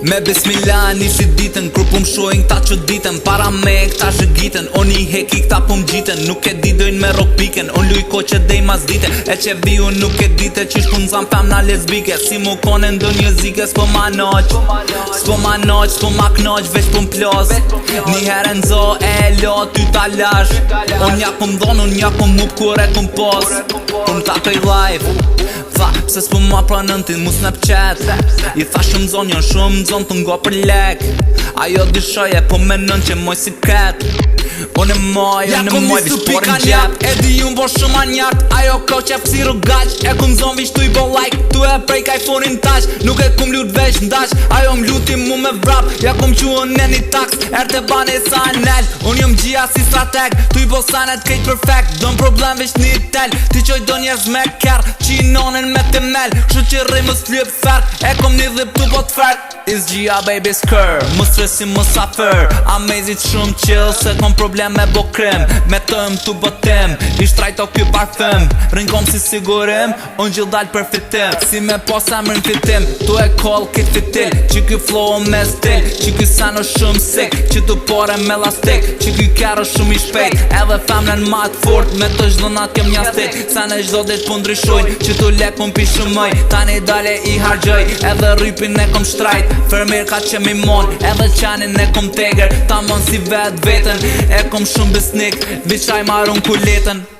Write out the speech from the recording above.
Me bismillah nishit ditën, kur pum shojnë këta që ditën, para me këta zhëgitën, on I heki këta pum gjitën, nuk e di dojnë me rock piken, on luj ko që dej mas dite, e që viju nuk e dite, qish pun zam femna lesbike, si mu kone ndo një zike, s'po ma noq, s'po ma knoq, veç pum plos, një herë nzo e lo, ty ta lash, on ja kum dhon, on ja kum mup kur e kum pos, kum ta pej live. Tha, pse s'po ma pranën ti mu Snapchat, I tha shumë zonë të ngo për lek, ajo dyshoje po menon që moj si ket, unë e moj vish por në gjep, e di unë bo shumë anjak, ajo ko qef si rrugaq, e kum zonë vish tu I bo like, tu e prej iPhone-in tash, nuk e kum lut veç ndash, ajo m'luti mu me vrap, ja kum quën e një tax, erte bane sa nel, unë jom gjia si strateg, tu I bo sanet kejt perfect, dëm problem vish një tel, ti qoj do njerëz me kër, qinonin me temel, shu që rrimës flyep ferk, e kom një dhip tu bot ferk, is gjia baby skër, më stresi më safer, amazit shumë chill, se kom problem me bo krem, me tëm tu botem, I shtrajto ky parfum, rin kom si sigurim, unë gjil dal për fitim, si me pos emrin fitim, tu e call kit fitil, që ky flow me stil, që ky sano shumë sick, që tu pore me lastik, që ky kero shumë I shpejt, edhe femnen ma t'fort, me të zhdonat kem njastit, sa në gjdo dit pun ndryshojn, që tu lek pun pi shumëj, tani dale I hargjoj, edhe rrypin e kom shtrajt, fermir ka që mi mon, edhe qanin e kom teger, ta mon si vet vetën, e kom shumë besnik, viqaj marun kuletën.